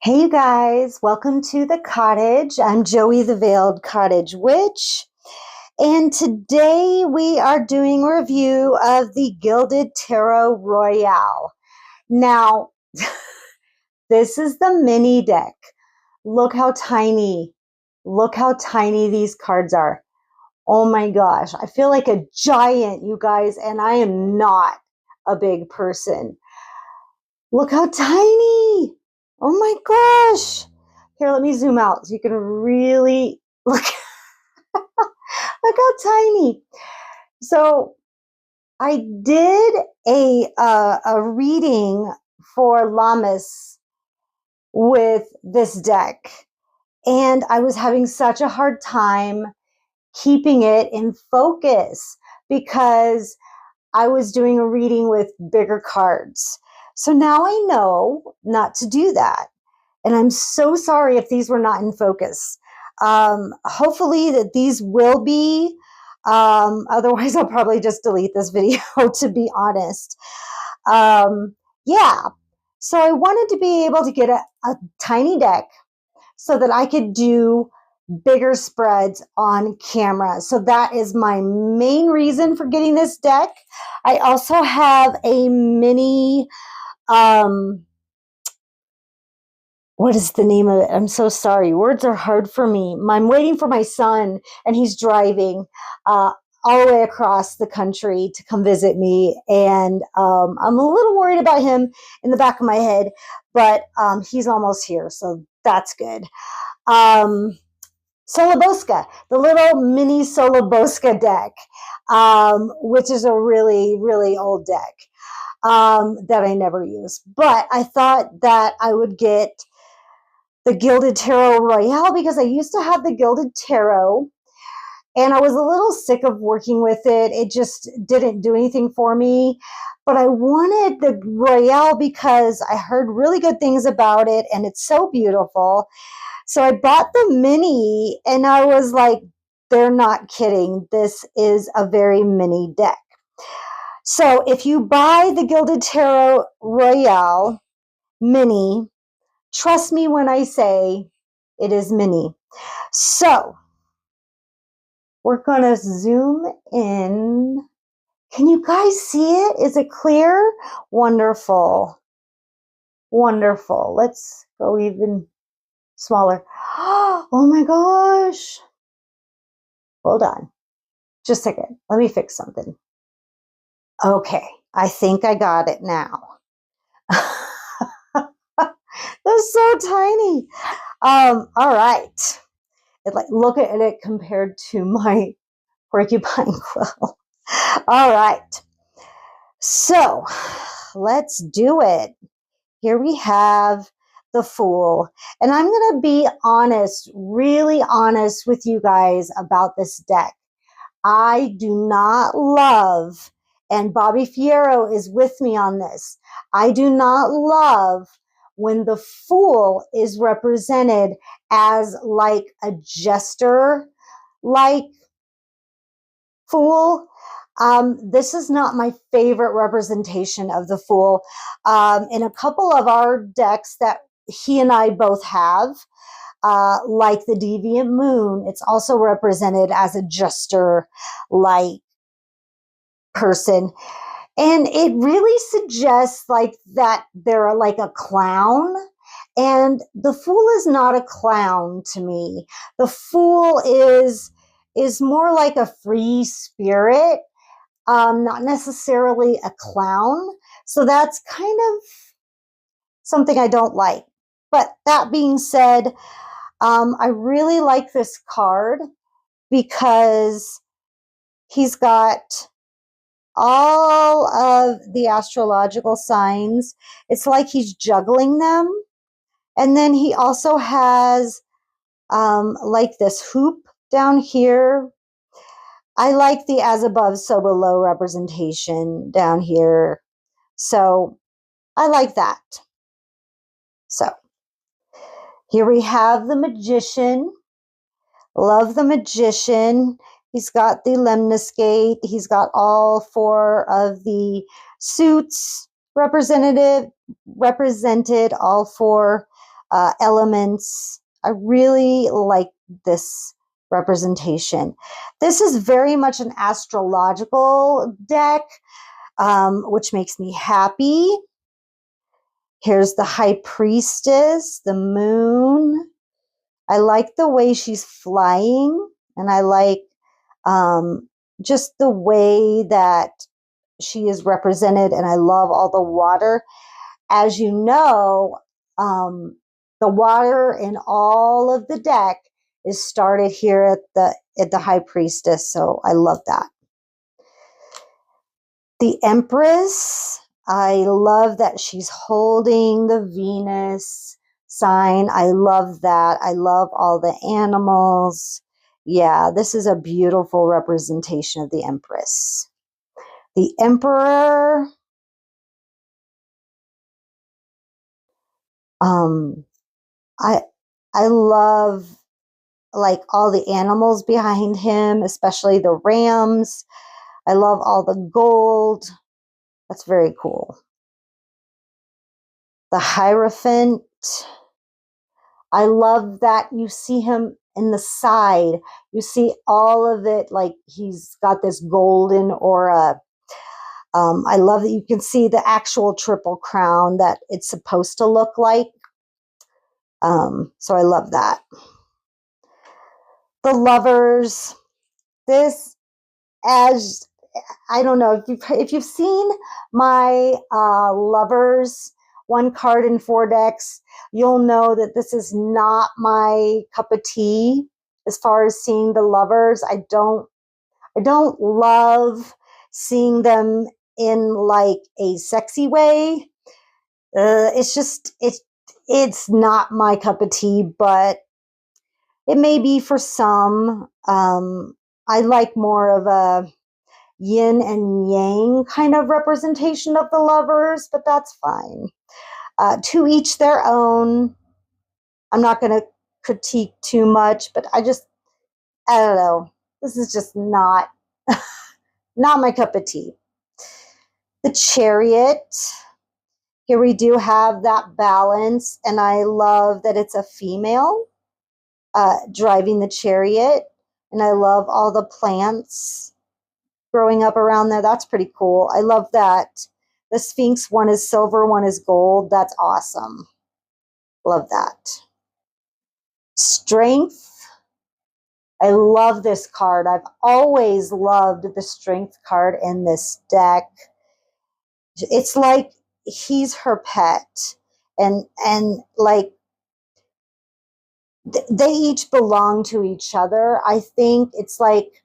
Hey you guys, welcome to the Cottage. I'm Joey the Veiled Cottage Witch, and today we are doing a review of the Gilded Tarot Royale. Now, this is the mini deck. Look how tiny. Look how tiny these cards are. Oh my gosh, I feel like a giant, you guys, and I am not a big person. Look how tiny. Oh my gosh. Here, let me zoom out so you can really look. Look how tiny. So I did a reading for Llamas with this deck, and I was having such a hard time keeping it in focus because I was doing a reading with bigger cards. So now I know not to do that. And I'm so sorry if these were not in focus. Hopefully that these will be. Otherwise, I'll probably just delete this video, to be honest. Yeah. So I wanted to be able to get a tiny deck so that I could do bigger spreads on camera. So that is my main reason for getting this deck. I also have a mini, what is the name of it? I'm so sorry. Words are hard for me. I'm waiting for my son, and he's driving all the way across the country to come visit me. And I'm a little worried about him in the back of my head, but he's almost here, so that's good. Solobosca, the little mini Solobosca deck, which is a really, really old deck that I never use. But I thought that I would get the Gilded Tarot Royale because I used to have the Gilded Tarot, and I was a little sick of working with it. It just didn't do anything for me. But I wanted the Royale because I heard really good things about it, and it's so beautiful. So I bought the mini, and I was like, they're not kidding. This is a very mini deck. So if you buy the Gilded Tarot Royale Mini, trust me when I say it is mini. So we're going to zoom in. Can you guys see it? Is it clear? Wonderful. Wonderful. Let's go even smaller. Oh my gosh. Hold on. Just a second. Let me fix something. Okay. I think I got it now. That's so tiny. All right. Look at it compared to my porcupine quill. All right. So let's do it. Here we have the Fool. And I'm going to be honest, really honest with you guys about this deck. I do not love, and Bobby Fierro is with me on this, I do not love when the Fool is represented as like a jester, like Fool. This is not my favorite representation of the Fool. In a couple of our decks that he and I both have, like the Deviant Moon, it's also represented as a jester-like person. And it really suggests like that they're like a clown. And the Fool is not a clown to me. The Fool is more like a free spirit, not necessarily a clown. So that's kind of something I don't like. But that being said, I really like this card because he's got all of the astrological signs. It's like he's juggling them. And then he also has like this hoop down here. I like the as above, so below representation down here. So I like that. So here we have the Magician. Love the Magician. He's got the lemniscate. He's got all four of the suits represented, all four elements. I really like this representation. This is very much an astrological deck, which makes me happy. Here's the High Priestess, the moon. I like the way she's flying, and I like just the way that she is represented, and I love all the water. As you know, the water in all of the deck is started here at the High Priestess, so I love that. The Empress, I love that she's holding the Venus sign. I love that. I love all the animals. Yeah, this is a beautiful representation of the Empress. The Emperor, I love like all the animals behind him, especially the rams. I love all the gold. That's very cool. The Hierophant, I love that you see him in the side. You see all of it, like he's got this golden aura. I love that you can see the actual triple crown that it's supposed to look like. So I love that. The Lovers, this, as I don't know if you've seen my Lovers 1 card in 4 decks, you'll know that this is not my cup of tea as far as seeing the Lovers. I don't love seeing them in like a sexy way. It's not my cup of tea, but it may be for some. I like more of a yin and yang kind of representation of the Lovers, but that's fine. To each their own. I'm not going to critique too much, but I don't know. This is just not my cup of tea. The Chariot. Here we do have that balance, and I love that it's a female driving the chariot, and I love all the plants growing up around there. That's pretty cool. I love that. The Sphinx, one is silver, one is gold. That's awesome. Love that. Strength. I love this card. I've always loved the Strength card in this deck. It's like he's her pet, and like they each belong to each other. I think it's like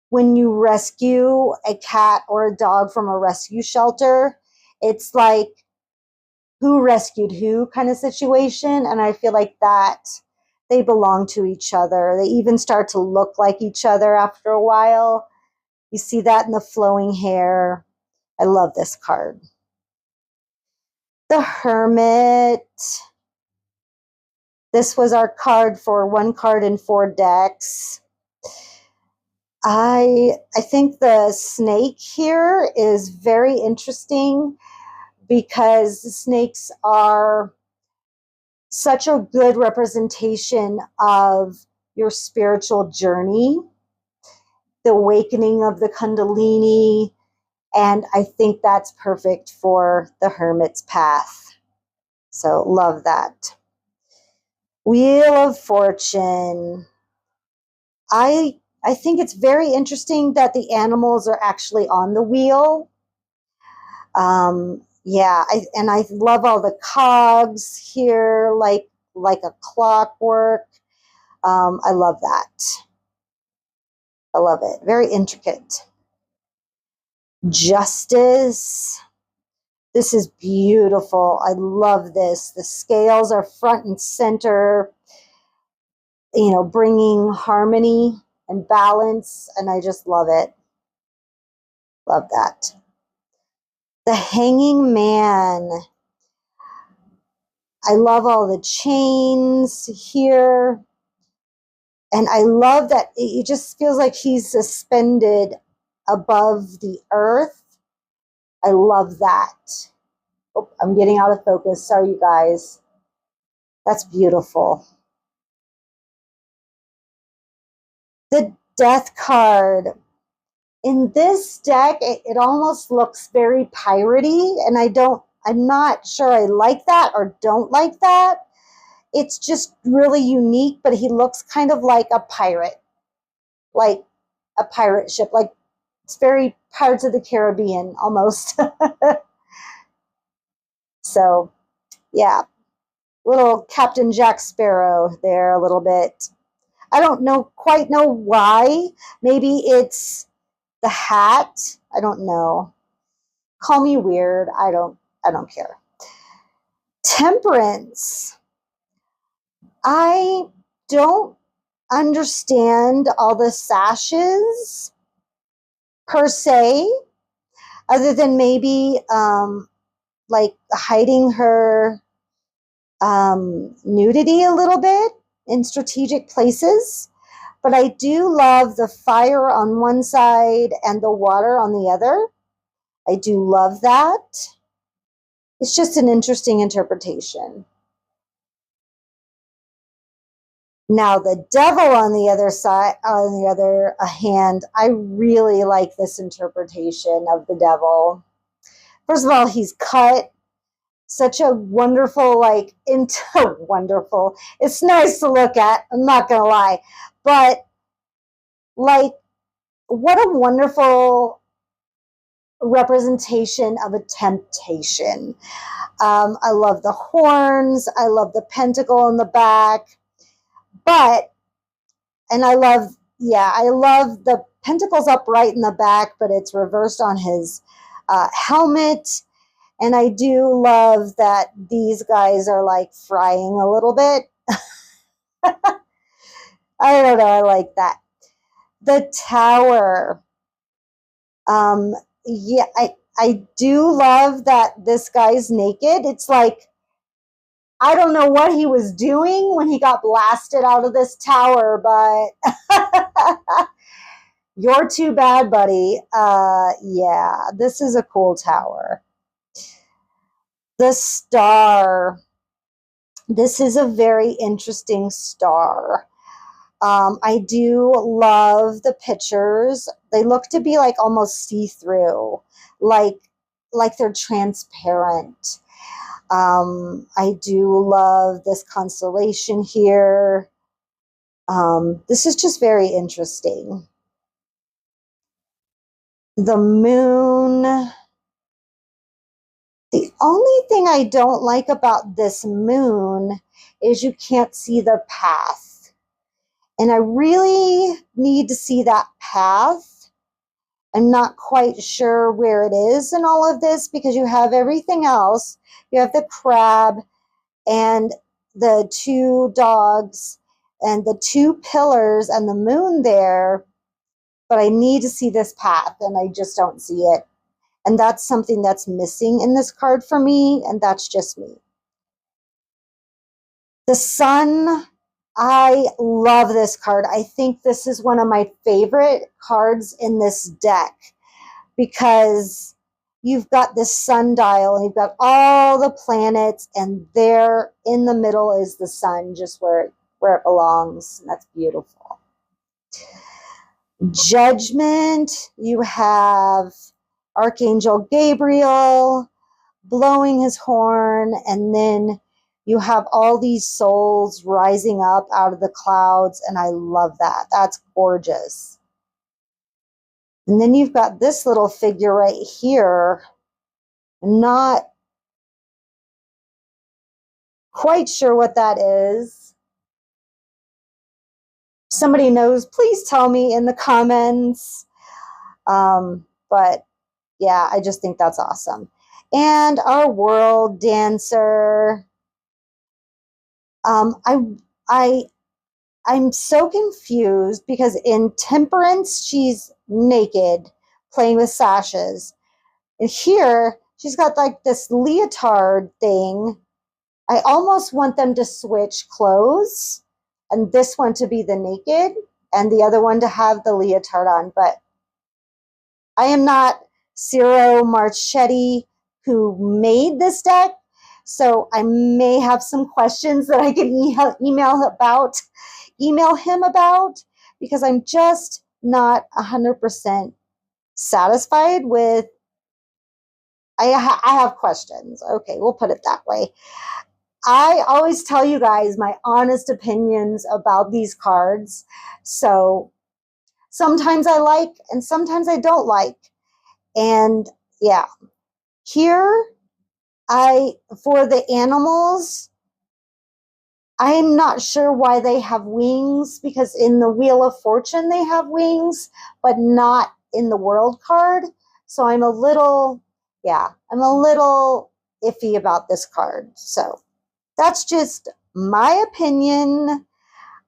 when you rescue a cat or a dog from a rescue shelter, it's like who rescued who kind of situation. And I feel like that they belong to each other. They even start to look like each other after a while. You see that in the flowing hair. I love this card. The Hermit. This was our card for 1 card in 4 decks. I think the snake here is very interesting because snakes are such a good representation of your spiritual journey, the awakening of the Kundalini, and I think that's perfect for the Hermit's path. So love that. Wheel of Fortune. I think it's very interesting that the animals are actually on the wheel. Yeah, I love all the cogs here, like a clockwork. I love that. I love it. Very intricate. Justice. This is beautiful. I love this. The scales are front and center, bringing harmony and balance, and I just love it. Love that. The Hanging Man. I love all the chains here. And I love that it just feels like he's suspended above the earth. I love that. Oh, I'm getting out of focus. Sorry, you guys. That's beautiful. The Death card. In this deck, it almost looks very piratey, and I'm not sure I like that or don't like that. It's just really unique, but he looks kind of like a pirate ship. Like, it's very Pirates of the Caribbean almost. So, yeah, little Captain Jack Sparrow there a little bit. I don't quite know why. Maybe it's the hat. I don't know. Call me weird. I don't care. Temperance. I don't understand all the sashes per se, other than maybe like hiding her nudity a little bit in strategic places. But I do love the fire on one side and the water on the other. I do love that. It's just an interesting interpretation. Now, the devil on the other side, on the other hand, I really like this interpretation of the devil. First of all, he's cut such a wonderful, like, into wonderful. It's nice to look at, I'm not going to lie. But, like, what a wonderful representation of a temptation. I love the horns. I love the pentacle in the back. And I love the pentacles upright in the back, but it's reversed on his helmet. And I do love that these guys are like frying a little bit. I don't know. I like that. The Tower. Yeah, I do love that this guy's naked. It's like, I don't know what he was doing when he got blasted out of this tower, but you're too bad, buddy. Yeah, this is a cool tower. The Star. This is a very interesting star. I do love the pictures. They look to be like almost see-through, like they're transparent. I do love this constellation here. This is just very interesting. The Moon. The only thing I don't like about this moon is you can't see the path. And I really need to see that path. I'm not quite sure where it is in all of this, because you have everything else. You have the crab and the two dogs and the two pillars and the moon there. But I need to see this path, and I just don't see it. And that's something that's missing in this card for me, and that's just me. The Sun, I love this card. I think this is one of my favorite cards in this deck, because you've got this sundial, and you've got all the planets, and there in the middle is the sun, just where it belongs. And that's beautiful. Judgment, you have Archangel Gabriel blowing his horn, and then you have all these souls rising up out of the clouds, and I love that. That's gorgeous. And then you've got this little figure right here. I'm not quite sure what that is. Somebody knows, please tell me in the comments. But yeah, I just think that's awesome. And our world dancer. I'm so confused, because in Temperance, she's naked, playing with sashes. And here, she's got like this leotard thing. I almost want them to switch clothes, and this one to be the naked, and the other one to have the leotard on. But I am not Ciro Marchetti, who made this deck, So I may have some questions that I can email him about, because I'm just not 100% satisfied with, I have questions. Okay, we'll put it that way. I always tell you guys my honest opinions about these cards. So sometimes I like and sometimes I don't like. And yeah, here for the animals, I'm not sure why they have wings, because in the Wheel of Fortune they have wings, but not in the World card. So I'm a little iffy about this card. So that's just my opinion.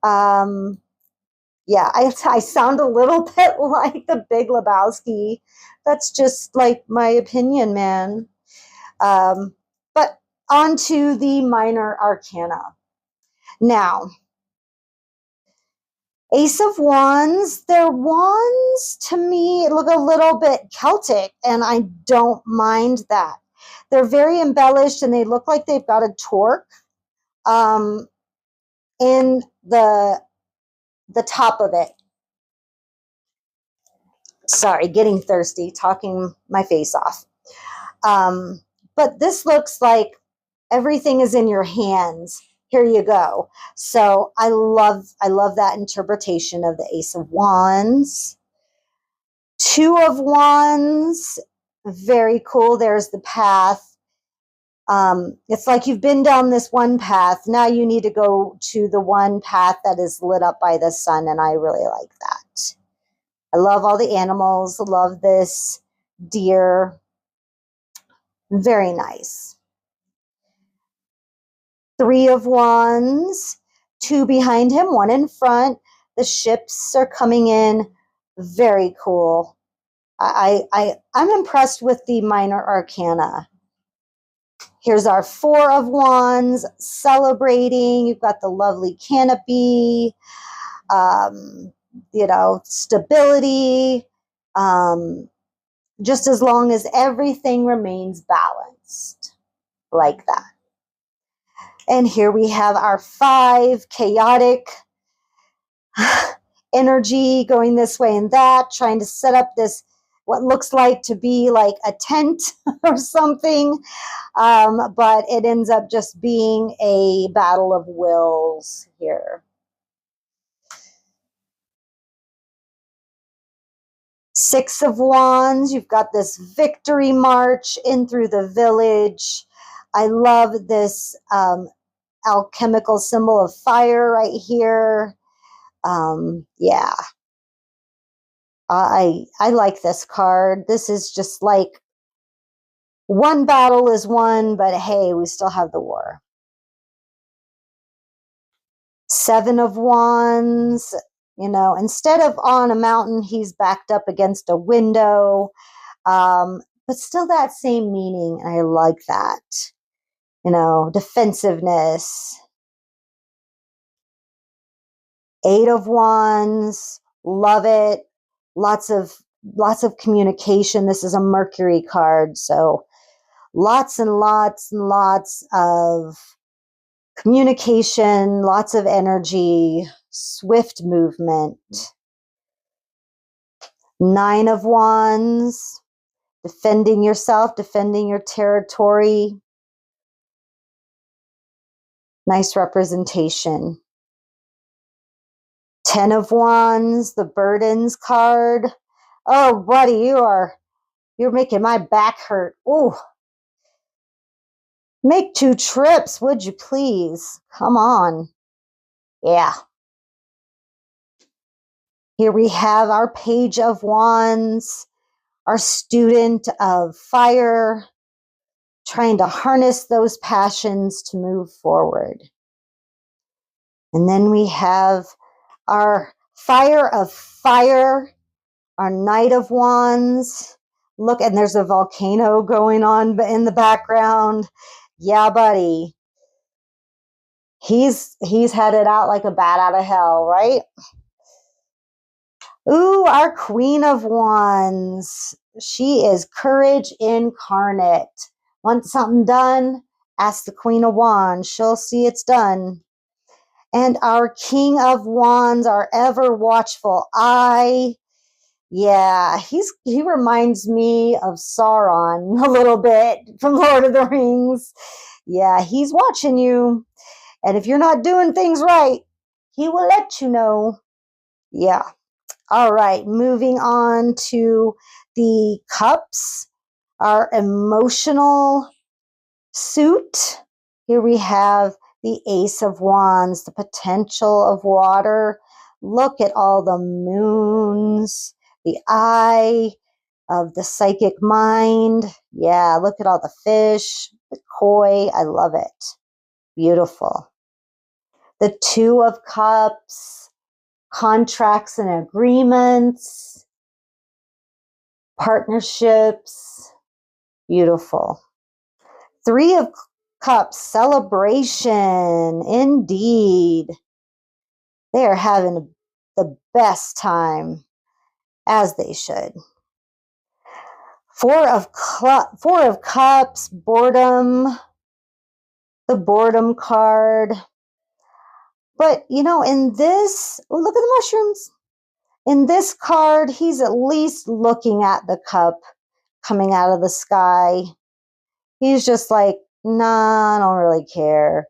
Yeah, I sound a little bit like the Big Lebowski. That's just like my opinion, man. But on to the minor arcana. Now, Ace of Wands, their wands to me look a little bit Celtic, and I don't mind that. They're very embellished and they look like they've got a torque in the top of it. Sorry, getting thirsty, talking my face off. But this looks like everything is in your hands. Here you go. So I love that interpretation of the Ace of Wands. Two of Wands, very cool. There's the path. It's like you've been down this one path. Now you need to go to the one path that is lit up by the sun, and I really like that. I love all the animals. I love this deer. Very nice. Three of Wands, two behind him, one in front. The ships are coming in. Very cool. I'm impressed with the minor arcana. Here's our Four of Wands, celebrating. You've got the lovely canopy, stability, just as long as everything remains balanced, like that. And here we have our Five, chaotic energy, going this way and that, trying to set up this, what looks like to be like a tent or something. But it ends up just being a battle of wills here. Six of Wands, you've got this victory march in through the village. I love this alchemical symbol of fire right here. Yeah. I like this card. This is just like one battle is won, but hey, we still have the war. Seven of Wands, instead of on a mountain, he's backed up against a window. But still that same meaning. I like that. Defensiveness. Eight of Wands, love it. Lots of communication. This is a Mercury card, so lots and lots and lots of communication, lots of energy, swift movement. Nine of Wands, defending yourself, defending your territory. Nice representation. 10 of Wands, the burdens card. Oh, buddy, you're making my back hurt. Ooh. Make 2 trips, would you please? Come on. Yeah. Here we have our Page of Wands, our student of fire, trying to harness those passions to move forward. And then we have our Fire of Fire, our Knight of Wands. Look, and there's a volcano going on in the background. Yeah, buddy. He's headed out like a bat out of hell, right? Ooh, our Queen of Wands. She is courage incarnate. Want something done? Ask the Queen of Wands. She'll see it's done. And our King of Wands, our ever watchful eye. Yeah, he reminds me of Sauron a little bit from Lord of the Rings. Yeah, he's watching you. And if you're not doing things right, he will let you know. Yeah. All right, moving on to the cups, our emotional suit. Here we have the Ace of Wands, the potential of water. Look at all the moons, the eye of the psychic mind. Yeah, look at all the fish, the koi. I love it. Beautiful. The Two of Cups, contracts and agreements, partnerships. Beautiful. Three of Cups, celebration. Indeed. They are having the best time, as they should. Four of Cups, boredom. The boredom card. But, you know, in this, oh, look at the mushrooms. In this card, he's at least looking at the cup coming out of the sky. He's just like, nah, I don't really care.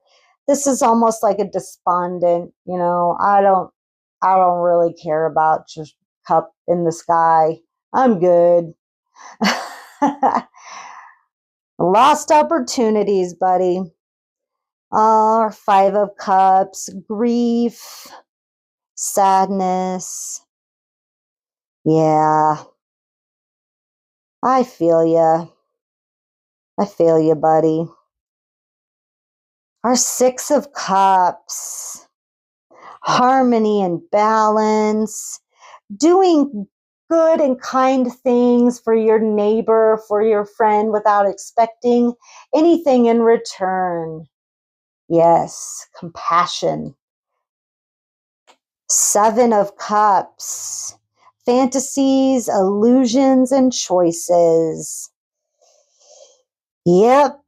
This is almost like a despondent, you know, I don't really care about your cup in the sky. I'm good. Lost opportunities, buddy. Five of Cups, grief, sadness. Yeah. I feel ya. I feel you, buddy. Our Six of Cups, harmony and balance, doing good and kind things for your neighbor, for your friend without expecting anything in return. Yes, compassion. Seven of Cups, fantasies, illusions, and choices. Yep.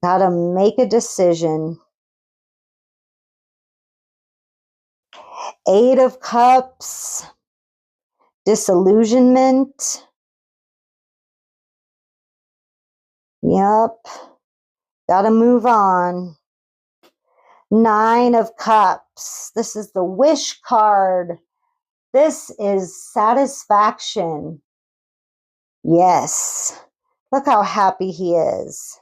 Gotta make a decision. Eight of Cups, disillusionment. Yep. Gotta move on. Nine of Cups. This is the wish card. This is satisfaction. Yes. Look how happy he is.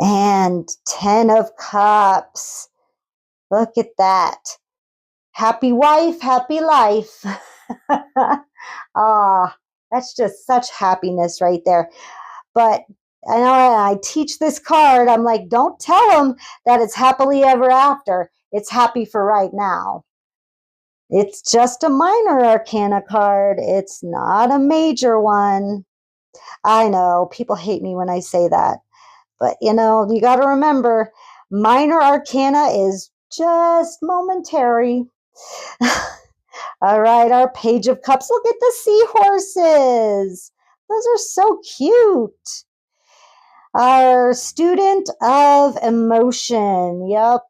And 10 of Cups. Look at that. Happy wife, happy life. Ah, that's just such happiness right there. But I know I teach this card, I'm like, don't tell them that it's happily ever after. It's happy for right now. It's just a minor arcana card. It's not a major one. I know people hate me when I say that. But, you know, you got to remember, minor arcana is just momentary. All right, our Page of Cups. Look at the seahorses. Those are so cute. Our Student of Emotion. Yep.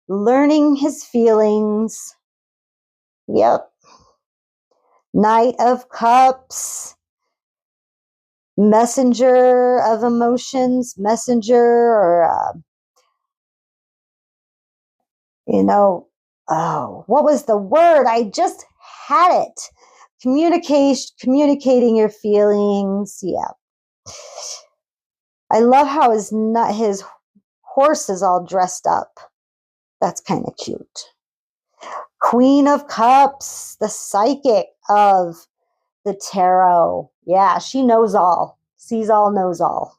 Learning his feelings. Yep. Knight of Cups. Messenger of emotions. Messenger or, you know, oh, what was the word? I just had it. Communicating your feelings. Yeah. I love how his horse is all dressed up. That's kind of cute. Queen of Cups, the psychic of the tarot. Yeah, she knows all. Sees all, knows all.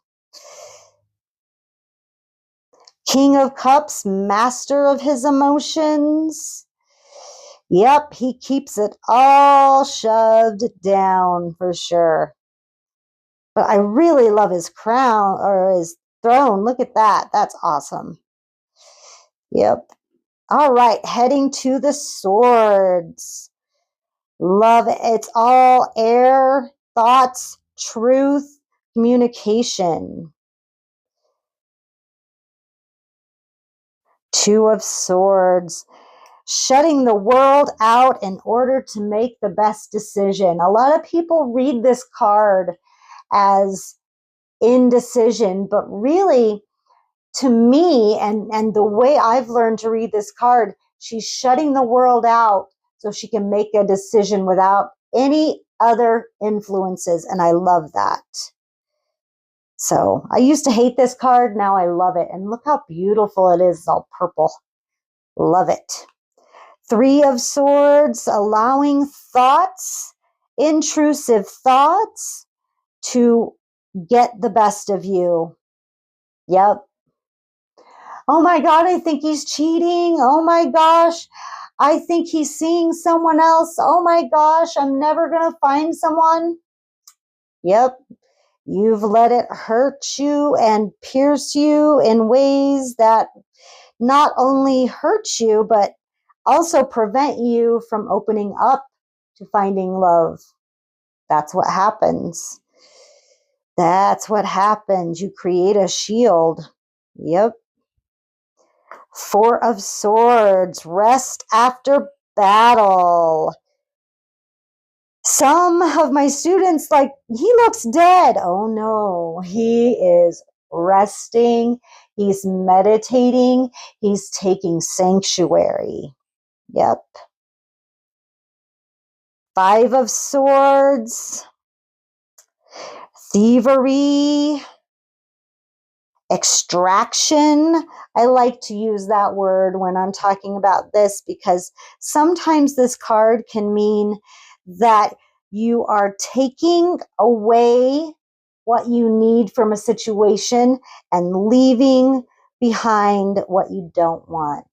King of Cups, master of his emotions. Yep, he keeps it all shoved down for sure. But I really love his crown or his throne. Look at that. That's awesome. Yep. All right, heading to the swords. Love it. It's all air, thoughts, truth, communication. Two of Swords. Shutting the world out in order to make the best decision. A lot of people read this card as indecision, but really, to me, and the way I've learned to read this card, she's shutting the world out so she can make a decision without any other influences, and I love that. So I used to hate this card, now I love it, and look how beautiful it is, it's all purple. Love it. Three of Swords, allowing thoughts, intrusive thoughts, to get the best of you. Yep. Oh my God, I think he's cheating. Oh my gosh, I think he's seeing someone else. Oh my gosh, I'm never going to find someone. Yep. You've let it hurt you and pierce you in ways that not only hurt you, but also prevent you from opening up to finding love. That's what happens. That's what happens. You create a shield. Yep. Four of Swords, rest after battle. Some of my students, like, he looks dead. Oh no, he is resting. He's meditating. He's taking sanctuary. Yep. Five of Swords, thievery, extraction. I like to use that word when I'm talking about this because sometimes this card can mean that you are taking away what you need from a situation and leaving behind what you don't want.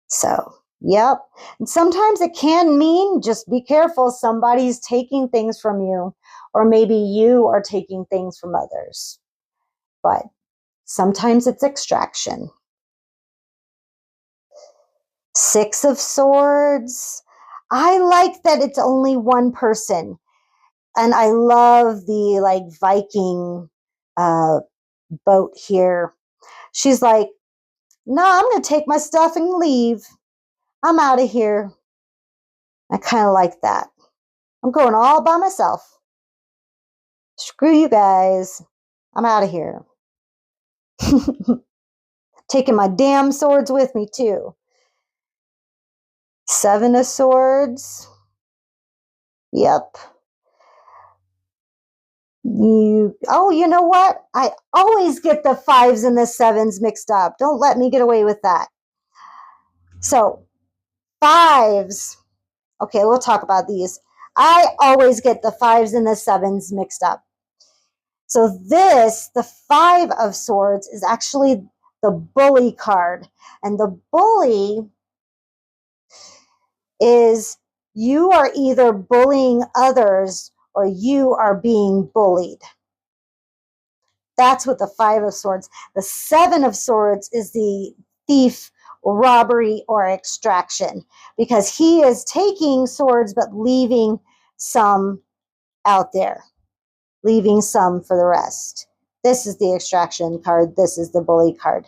So, yep. And sometimes it can mean just be careful. Somebody's taking things from you, or maybe you are taking things from others. But sometimes it's extraction. Six of Swords. I like that it's only one person. And I love the like Viking boat here. She's like, no, I'm going to take my stuff and leave. I'm out of here. I kind of like that. I'm going all by myself. Screw you guys. I'm out of here. Taking my damn swords with me too. Seven of Swords. Yep. You know what? I always get the fives and the sevens mixed up. Don't let me get away with that. So, fives. Okay, we'll talk about these. I always get the fives and the sevens mixed up. So this, the Five of Swords, is actually the bully card. And the bully is you are either bullying others or you are being bullied. That's what the Five of Swords. The Seven of Swords is the thief, robbery, or extraction, because he is taking swords but leaving some out there, leaving some for the rest. This is the extraction card. This is the bully card.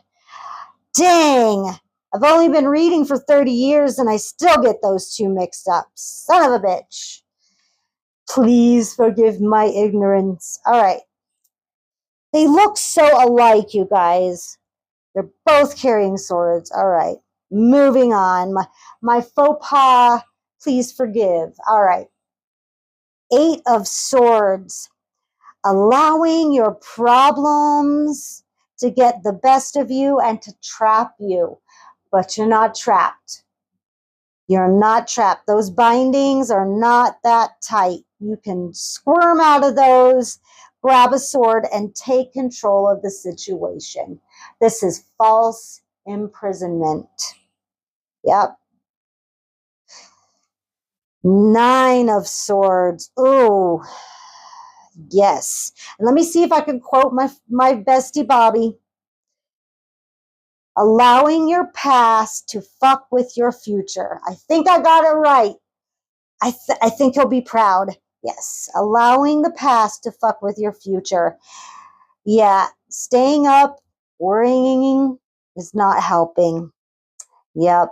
Dang! I've only been reading for 30 years and I still get those two mixed up. Son of a bitch. Please forgive my ignorance. All right. They look so alike, you guys. They're both carrying swords. All right. Moving on. My faux pas, please forgive. All right. Eight of Swords. Allowing your problems to get the best of you and to trap you. But you're not trapped. You're not trapped. Those bindings are not that tight. You can squirm out of those, grab a sword, and take control of the situation. This is false imprisonment. Yep. Nine of Swords. Ooh, yes. And let me see if I can quote my bestie Bobby. Allowing your past to fuck with your future. I think I got it right. I think he'll be proud. Yes, allowing the past to fuck with your future. Yeah, staying up, worrying is not helping. Yep.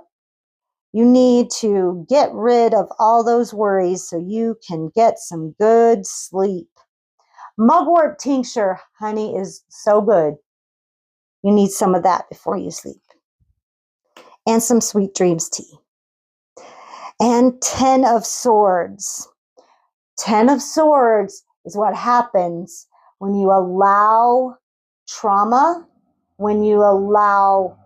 You need to get rid of all those worries so you can get some good sleep. Mugwort tincture, honey, is so good. You need some of that before you sleep. And some sweet dreams tea. And 10 of Swords. 10 of Swords is what happens when you allow trauma, when you allow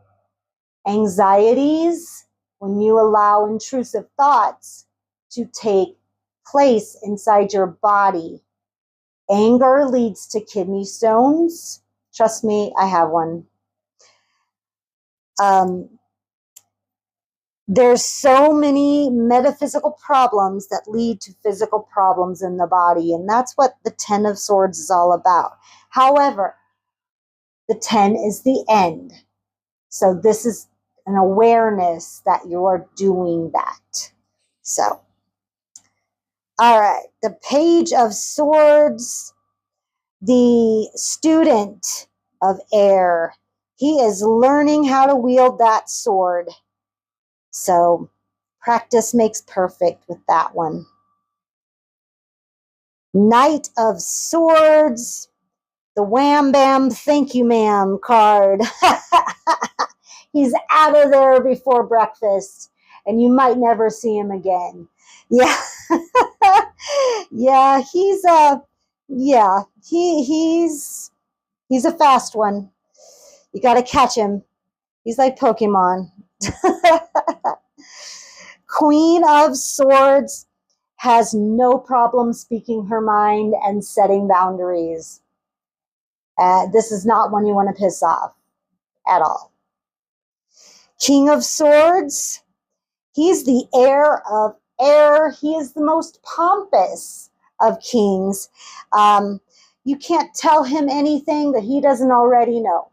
anxieties, when you allow intrusive thoughts to take place inside your body. Anger leads to kidney stones. Trust me, I have one. There's so many metaphysical problems that lead to physical problems in the body, and that's what the 10 of Swords is all about. However, the 10 is the end. So this is an awareness that you're doing that. So, all right, the Page of Swords, the student of air. He is learning how to wield that sword. So practice makes perfect with that one. Knight of Swords, the wham bam thank you ma'am card. He's out of there before breakfast and you might never see him again. Yeah. Yeah, he's a fast one. You got to catch him. He's like Pokemon. Queen of Swords has no problem speaking her mind and setting boundaries. This is not one you want to piss off at all. King of Swords, he's the heir of air. He is the most pompous of kings. You can't tell him anything that he doesn't already know.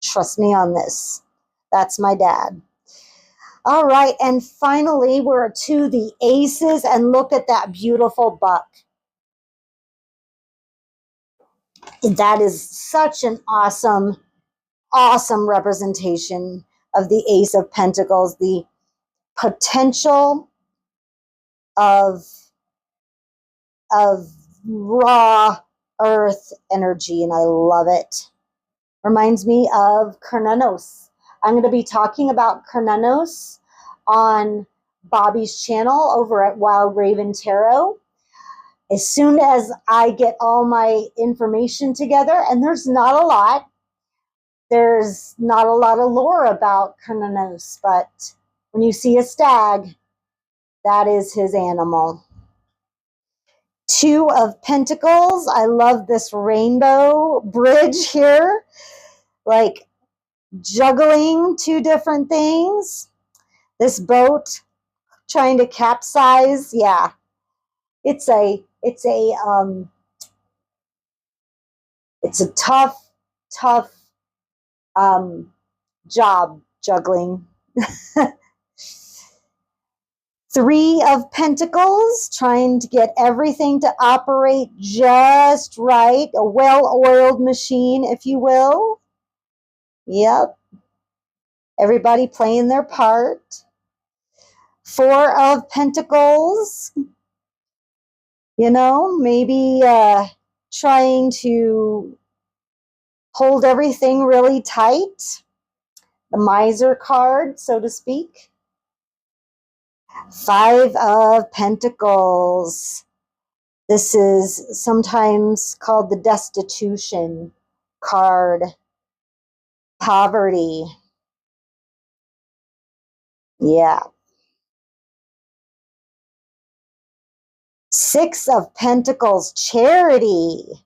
Trust me on this. That's my dad. All right, and finally, we're to the aces, and look at that beautiful buck. That is such an awesome, awesome representation of the Ace of Pentacles, the potential of raw earth energy, and I love it. Reminds me of Kernanos. I'm going to be talking about Kernanos on Bobby's channel over at Wild Raven Tarot. As soon as I get all my information together, and there's not a lot of lore about Kernanos, but when you see a stag, that is his animal. 2 of Pentacles. I love this rainbow bridge here, like juggling 2 different things. This boat trying to capsize. Yeah, it's a tough job juggling. 3 of Pentacles, trying to get everything to operate just right. A well-oiled machine, if you will. Yep. Everybody playing their part. 4 of Pentacles. You know, maybe trying to hold everything really tight. The miser card, so to speak. 5 of Pentacles. This is sometimes called the destitution card. Poverty. Yeah. 6 of Pentacles. Charity.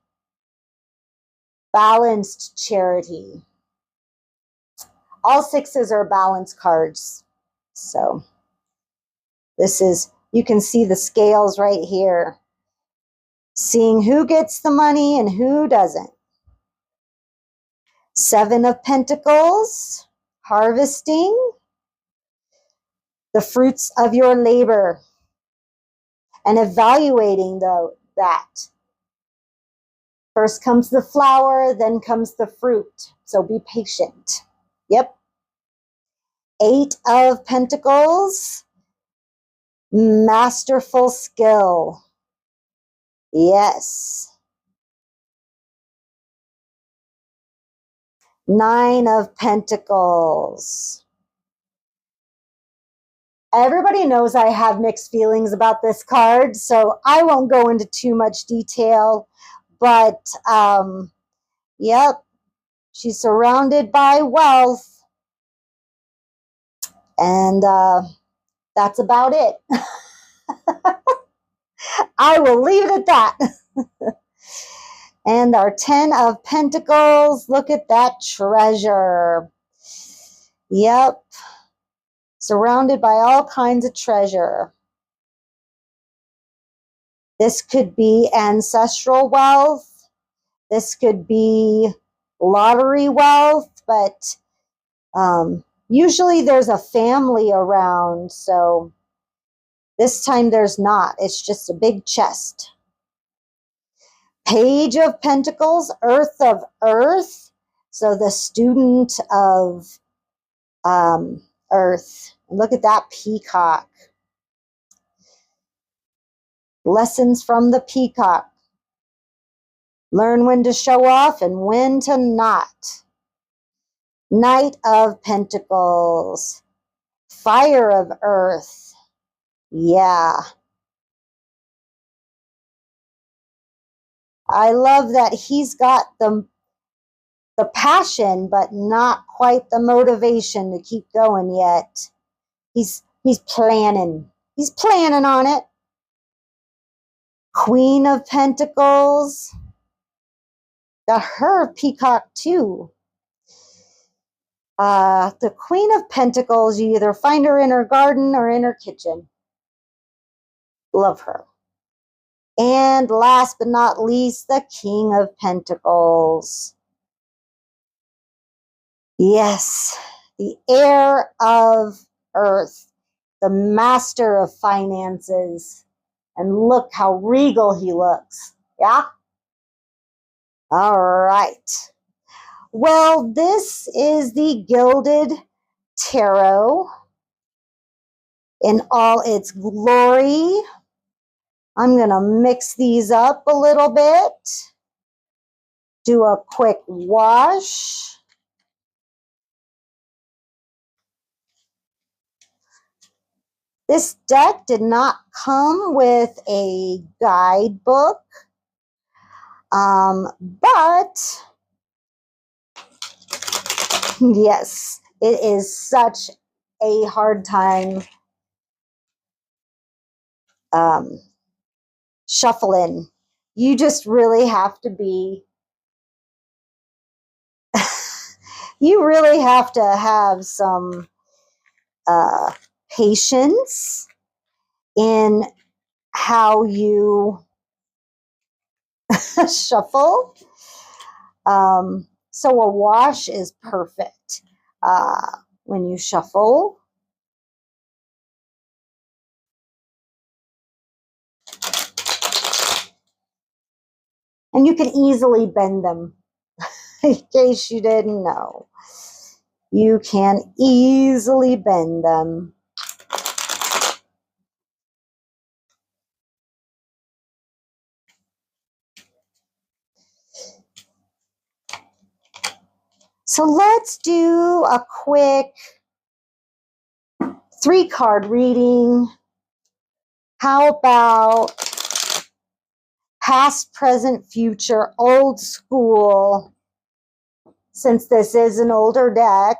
Balanced charity. All 6s are balanced cards. So this is, you can see the scales right here. Seeing who gets the money and who doesn't. 7 of Pentacles. Harvesting. The fruits of your labor. and evaluating that. First comes the flower, then comes the fruit. So be patient. Yep. 8 of Pentacles, masterful skill. Yes. 9 of Pentacles. Everybody knows I have mixed feelings about this card, so I won't go into too much detail. But, yep, she's surrounded by wealth. And that's about it. I will leave it at that. And our 10 of Pentacles, look at that treasure. Yep. Surrounded by all kinds of treasure. This could be ancestral wealth. This could be lottery wealth, but usually there's a family around, so this time there's not. It's just a big chest. Page of Pentacles, Earth of Earth. So the student of Earth. Look at that peacock. Lessons from the peacock. Learn when to show off and when to not. Knight of Pentacles. Fire of Earth. Yeah. I love that he's got the passion, but not quite the motivation to keep going yet. He's planning. He's planning on it. Queen of Pentacles. Got her peacock too. The Queen of Pentacles, you either find her in her garden or in her kitchen. Love her. And last but not least, the King of Pentacles. Yes, the heir of Earth, the master of finances. And look how regal he looks. Yeah? All right. Well, this is the Gilded Tarot in all its glory. I'm going to mix these up a little bit. Do a quick wash. This deck did not come with a guidebook, but yes, it is such a hard time shuffling. You just really have to be, you really have to have some patience in how you shuffle. So a wash is perfect when you shuffle. And you can easily bend them, in case you didn't know. You can easily bend them. So let's do a quick 3-card reading. How about past, present, future, old school? Since this is an older deck,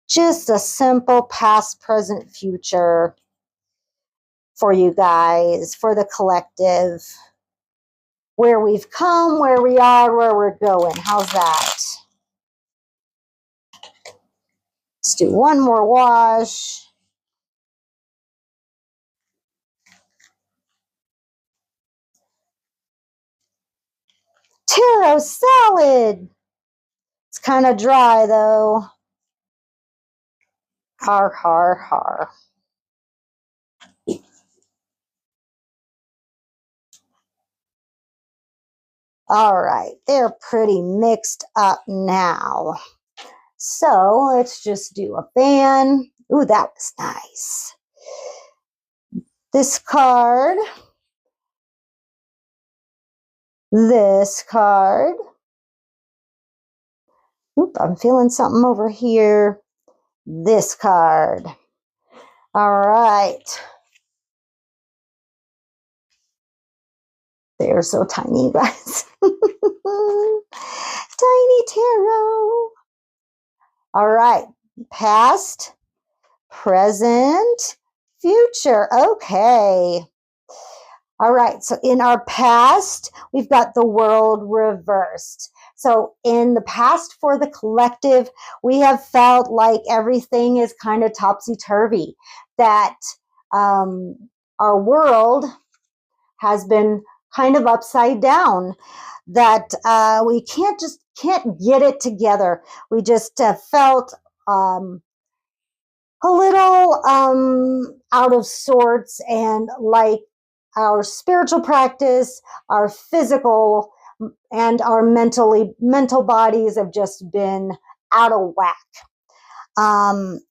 just a simple past, present, future for you guys, for the collective. Where we've come, where we are, where we're going. How's that? Let's do one more wash. Taro salad. It's kind of dry though. Har, har, har. All right, they're pretty mixed up now. So let's just do a fan. Ooh, that was nice. This card. This card. Oop, I'm feeling something over here. This card. All right. They're so tiny, you guys. Tiny tarot. All right. Past, present, future. Okay. All right. So in our past, we've got the world reversed. So in the past for the collective, we have felt like everything is kind of topsy-turvy, that our world has been kind of upside down, that we can't get it together. We just felt a little out of sorts, and like our spiritual practice, our physical and our mental bodies have just been out of whack.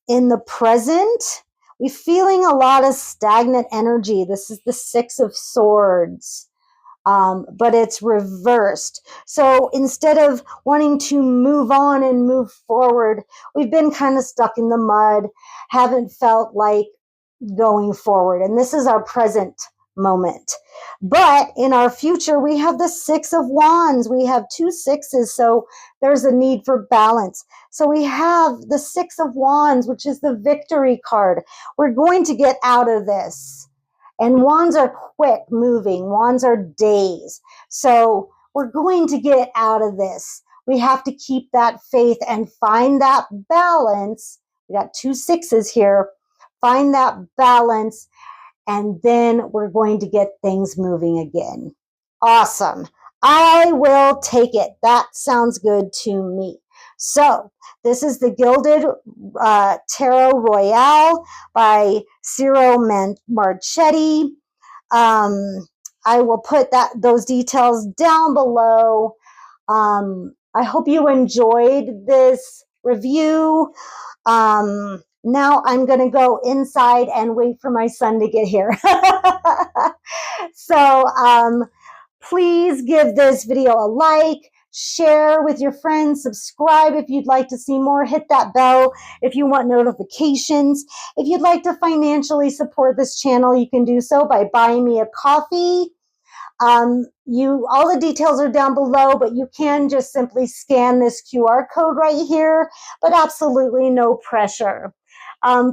In the present, we're feeling a lot of stagnant energy. This is the Six of Swords, but it's reversed. So instead of wanting to move on and move forward, we've been kind of stuck in the mud, haven't felt like going forward. And this is our present moment. But in our future, we have the Six of Wands. We have two sixes, so there's a need for balance. So we have the Six of Wands, which is the victory card. We're going to get out of this. And wands are quick moving. Wands are days. So we're going to get out of this. We have to keep that faith and find that balance. We got two sixes here. Find that balance, and then we're going to get things moving again. Awesome. I will take it. That sounds good to me. So this is the Gilded Tarot Royale by Ciro Marchetti. I will put those details down below. I hope you enjoyed this review. Now I'm going to go inside and wait for my son to get here. So please give this video a like, share with your friends, subscribe if you'd like to see more, hit that bell if you want notifications. If you'd like to financially support this channel, you can do so by buying me a coffee. All the details are down below, but you can just simply scan this QR code right here, but absolutely no pressure.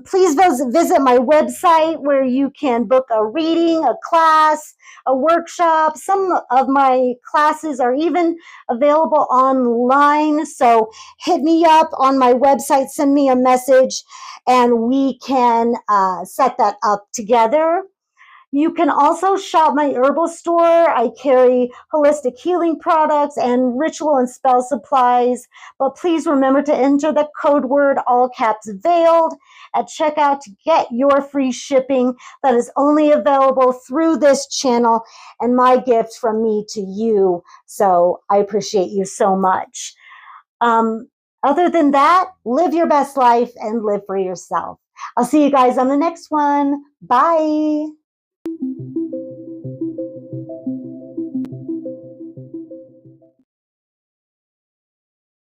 Please visit my website where you can book a reading, a class, a workshop. Some of my classes are even available online. So hit me up on my website, send me a message, and we can set that up together. You can also shop my herbal store. I carry holistic healing products and ritual and spell supplies. But please remember to enter the code word, all caps veiled, at checkout to get your free shipping that is only available through this channel and my gift from me to you. So I appreciate you so much. Other than that, live your best life and live for yourself. I'll see you guys on the next one. Bye.